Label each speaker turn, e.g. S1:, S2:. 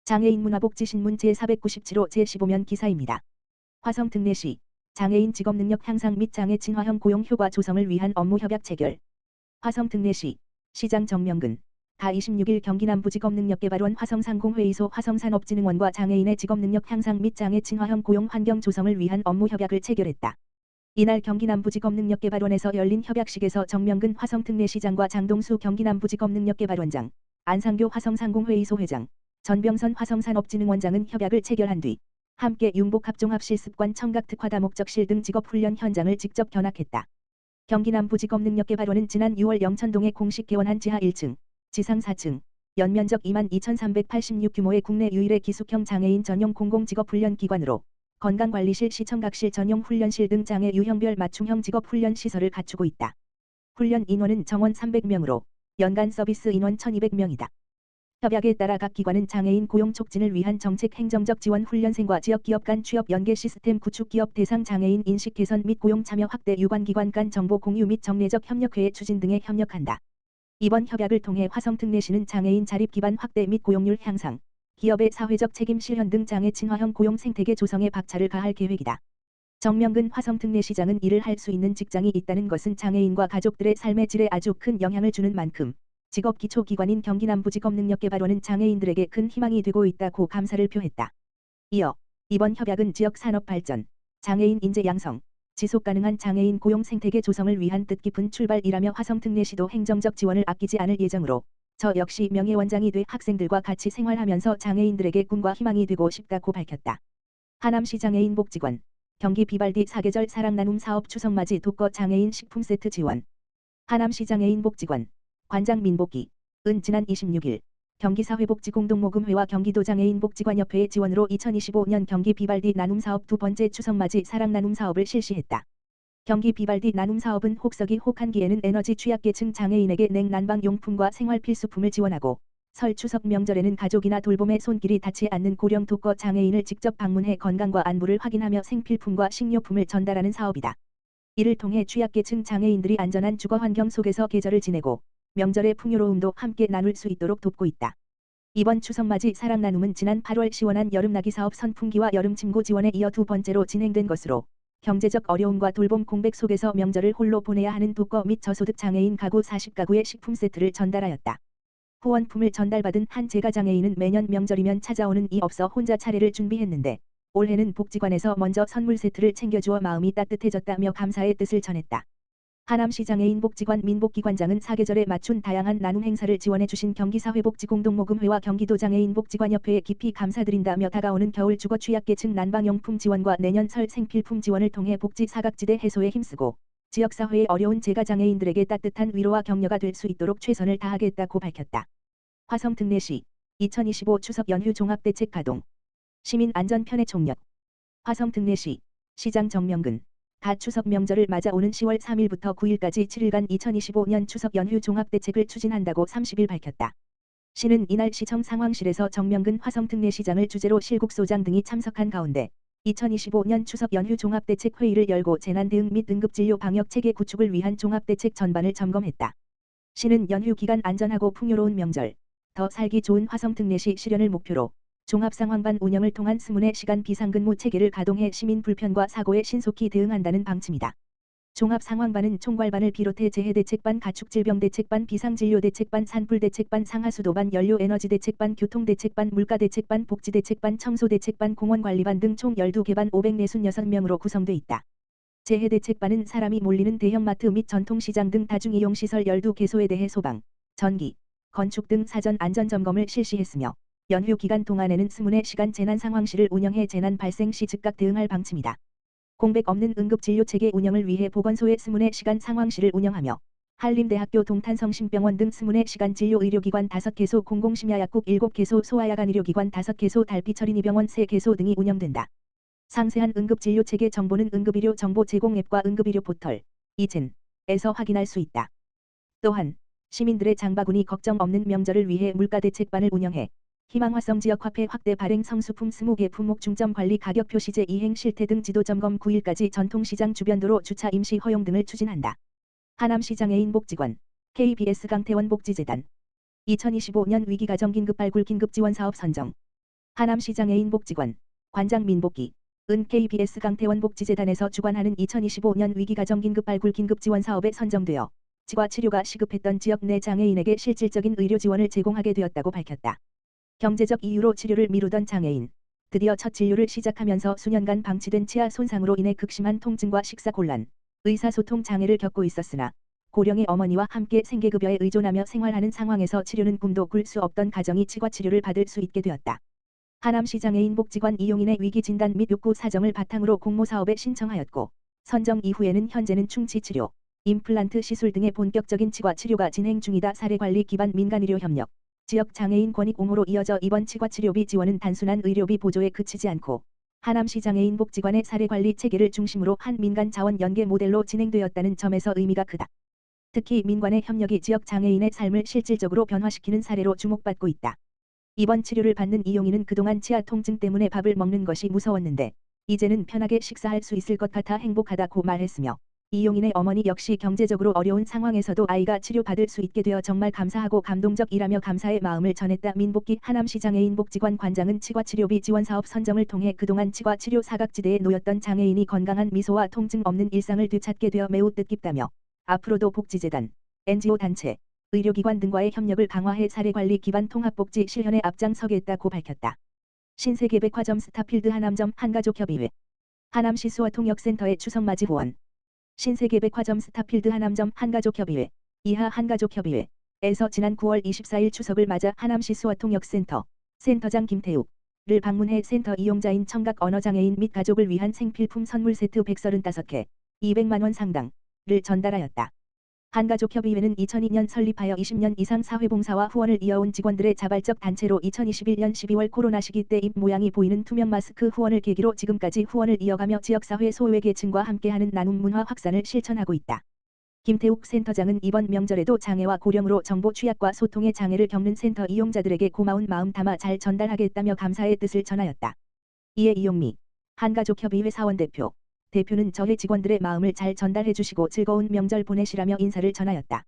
S1: 장애인 문화복지신문 제497호 제15면 기사입니다. 화성 특례시 장애인 직업능력 향상 및 장애 친화형 고용 효과 조성을 위한 업무 협약 체결. 화성 특례시 시장 정명근 가 26일 경기 남부직업능력개발원 화성상공회의소 화성산업진흥원과 장애인의 직업능력 향상 및 장애 친화형 고용 환경 조성을 위한 업무 협약을 체결했다. 이날 경기 남부직업능력개발원에서 열린 협약식에서 정명근 화성특례시장과 장동수 경기 남부직업능력개발원장, 안상교 화성상공회의소 회장, 전병선 화성산업진흥원장은 협약을 체결한 뒤 함께 융복합종합실습관 청각특화다목적실 등 직업훈련 현장을 직접 견학했다. 경기 남부직업능력개발원은 지난 6월 영천동에 공식 개원한 지하 1층, 지상 4층, 연면적 22,386 규모의 국내 유일의 기숙형 장애인 전용 공공직업훈련 기관으로 건강관리실, 시청각실, 전용 훈련실 등 장애 유형별 맞춤형 직업훈련 시설을 갖추고 있다. 훈련 인원은 정원 300명으로 연간 서비스 인원 1,200명이다. 협약에 따라 각 기관은 장애인 고용 촉진을 위한 정책 행정적 지원 훈련생과 지역기업 간 취업 연계 시스템 구축, 기업 대상 장애인 인식 개선 및 고용 참여 확대, 유관기관 간 정보 공유 및 정례적 협력회의 추진 등에 협력한다. 이번 협약을 통해 화성특례시는 장애인 자립 기반 확대 및 고용률 향상, 기업의 사회적 책임 실현 등 장애 친화형 고용 생태계 조성에 박차를 가할 계획이다. 정명근 화성특례시장은 일을 할 수 있는 직장이 있다는 것은 장애인과 가족들의 삶의 질에 아주 큰 영향을 주는 만큼 직업기초기관인 경기남부직업능력개발원은 장애인들에게 큰 희망이 되고 있다고 감사를 표했다. 이어 이번 협약은 지역 산업 발전, 장애인 인재 양성, 지속가능한 장애인 고용 생태계 조성을 위한 뜻깊은 출발이라며 화성특례시도 행정적 지원을 아끼지 않을 예정으로 저 역시 명예원장이 돼 학생들과 같이 생활하면서 장애인들에게 꿈과 희망이 되고 싶다고 밝혔다. 하남시 장애인복지관 경기 비발디 사계절 사랑나눔 사업 추석맞이 독거 장애인 식품 세트 지원. 하남시 장애인복지관 관장 민복기 은 지난 26일 경기사회복지공동모금회와 경기도 장애인복지관협회의 지원으로 2025년 경기 비발디 나눔 사업 두 번째 추석맞이 사랑나눔 사업을 실시했다. 경기 비발디 나눔 사업은 혹서기 혹한기에는 에너지 취약계층 장애인에게 냉난방 용품과 생활 필수품을 지원하고 설 추석 명절에는 가족이나 돌봄에 손길이 닿지 않는 고령 독거 장애인을 직접 방문해 건강과 안부를 확인하며 생필품과 식료품을 전달하는 사업이다. 이를 통해 취약계층 장애인들이 안전한 주거 환경 속에서 계절을 지내고 명절의 풍요로움도 함께 나눌 수 있도록 돕고 있다. 이번 추석맞이 사랑나눔은 지난 8월 시원한 여름나기 사업 선풍기와 여름침구 지원에 이어 두 번째로 진행된 것으로 경제적 어려움과 돌봄 공백 속에서 명절을 홀로 보내야 하는 독거 및 저소득 장애인 가구 40가구의 식품 세트를 전달하였다. 후원품을 전달받은 한 재가장애인은 매년 명절이면 찾아오는 이 없어 혼자 차례를 준비했는데 올해는 복지관에서 먼저 선물 세트를 챙겨주어 마음이 따뜻해졌다며 감사의 뜻을 전했다. 하남시 장애인복지관 민복기관장은 사계절에 맞춘 다양한 나눔 행사를 지원해주신 경기사회복지공동모금회와 경기도 장애인복지관협회에 깊이 감사드린다며 다가오는 겨울 주거 취약계층 난방용품 지원과 내년 설 생필품 지원을 통해 복지 사각지대 해소에 힘쓰고 지역사회의 어려운 재가장애인들에게 따뜻한 위로와 격려가 될 수 있도록 최선을 다하겠다고 밝혔다. 화성특례시 2025 추석 연휴 종합대책 가동. 시민안전편의 총력. 화성특례시 시장 정명근 가 추석 명절을 맞아 오는 10월 3일부터 9일까지 7일간 2025년 추석 연휴 종합대책을 추진한다고 30일 밝혔다. 시는 이날 시청 상황실에서 정명근 화성특례시장을 주재로 실국소장 등이 참석한 가운데 2025년 추석 연휴 종합대책 회의를 열고 재난 대응 및 응급진료 방역 체계 구축을 위한 종합대책 전반을 점검했다. 시는 연휴 기간 안전하고 풍요로운 명절, 더 살기 좋은 화성특례시 실현을 목표로 종합상황반 운영을 통한 20시간 비상근무 체계를 가동해 시민 불편과 사고에 신속히 대응한다는 방침이다. 종합상황반은 총괄반을 비롯해 재해대책반, 가축질병대책반, 비상진료대책반, 산불대책반, 상하수도반, 연료에너지대책반, 교통대책반, 물가대책반, 복지대책반, 청소대책반, 공원관리반 등 총 12개반 546명으로 구성돼 있다. 재해대책반은 사람이 몰리는 대형마트 및 전통시장 등 다중이용시설 12개소에 대해 소방, 전기, 건축 등 사전 안전점검을 실시했으며 연휴 기간 동안에는 20시간 재난상황실을 운영해 재난 발생 시 즉각 대응할 방침이다. 공백 없는 응급진료체계 운영을 위해 보건소에 20시간 상황실을 운영하며 한림대학교 동탄성심병원 등 20시간 진료의료기관 5개소, 공공심야약국 7개소, 소아야간의료기관 5개소, 달빛철인이병원 3개소 등이 운영된다. 상세한 응급진료체계 정보는 응급의료 정보 제공 앱과 응급의료 포털 이젠에서 확인할 수 있다. 또한 시민들의 장바구니 걱정 없는 명절을 위해 물가대책반을 운영해 희망화성 지역화폐 확대 발행 성수품 20개 품목 중점 관리 가격 표시제 이행 실태 등 지도 점검 9일까지 전통시장 주변 도로 주차 임시 허용 등을 추진한다. 하남시 장애인복지관 KBS 강태원 복지재단 2025년 위기가정 긴급발굴 긴급지원사업 선정. 하남시장애인 복지관, 관장 민복기, 은 KBS 강태원 복지재단에서 주관하는 2025년 위기가정긴급발굴 긴급지원사업에 선정되어 치과 치료가 시급했던 지역 내 장애인에게 실질적인 의료 지원을 제공하게 되었다고 밝혔다. 경제적 이유로 치료를 미루던 장애인, 드디어 첫 진료를 시작하면서 수년간 방치된 치아 손상으로 인해 극심한 통증과 식사곤란, 의사소통 장애를 겪고 있었으나 고령의 어머니와 함께 생계급여에 의존하며 생활하는 상황에서 치료는 꿈도 꿀 수 없던 가정이 치과 치료를 받을 수 있게 되었다. 하남시장애인 복지관 이용인의 위기 진단 및 욕구 사정을 바탕으로 공모사업에 신청하였고 선정 이후에는 현재는 충치치료, 임플란트 시술 등의 본격적인 치과 치료가 진행 중이다. 사례관리 기반 민간의료 협력, 지역 장애인 권익 옹호로 이어져 이번 치과 치료비 지원은 단순한 의료비 보조에 그치지 않고 하남시장애인 복지관의 사례관리 체계를 중심으로 한 민간 자원 연계 모델로 진행되었다는 점에서 의미가 크다. 특히 민관의 협력이 지역 장애인의 삶을 실질적으로 변화시키는 사례로 주목받고 있다. 이번 치료를 받는 이용인은 그동안 치아 통증 때문에 밥을 먹는 것이 무서웠는데 이제는 편하게 식사할 수 있을 것 같아 행복하다고 말했으며 이용인의 어머니 역시 경제적으로 어려운 상황에서도 아이가 치료받을 수 있게 되어 정말 감사하고 감동적이라며 감사의 마음을 전했다. 민복기 하남시장애인 복지관 관장은 치과 치료비 지원 사업 선정을 통해 그동안 치과 치료 사각지대에 놓였던 장애인이 건강한 미소와 통증 없는 일상을 되찾게 되어 매우 뜻깊다며 앞으로도 복지재단, NGO 단체, 의료기관 등과의 협력을 강화해 사례관리 기반 통합복지 실현에 앞장서겠다고 밝혔다. 신세계백화점 스타필드 하남점 한가족협의회, 하남시 수어통역센터의 추석맞이 후원, 신세계백화점 스타필드 하남점 한가족협의회, 이하 한가족협의회에서 지난 9월 24일 추석을 맞아 하남시 수어통역센터 센터장 김태욱을 방문해 센터 이용자인 청각 언어장애인 및 가족을 위한 생필품 선물 세트 135개, 200만 원 상당을 전달하였다. 한가족협의회는 2002년 설립하여 20년 이상 사회봉사와 후원을 이어온 직원들의 자발적 단체로 2021년 12월 코로나 시기 때 입 모양이 보이는 투명 마스크 후원을 계기로 지금까지 후원을 이어가며 지역사회 소외계층과 함께하는 나눔 문화 확산을 실천하고 있다. 김태욱 센터장은 이번 명절에도 장애와 고령으로 정보 취약과 소통의 장애를 겪는 센터 이용자들에게 고마운 마음 담아 잘 전달하겠다며 감사의 뜻을 전하였다. 이에 이용미 한가족협의회 사원대표는 저희 직원들의 마음을 잘 전달해 주시고 즐거운 명절 보내시라며 인사를 전하였다.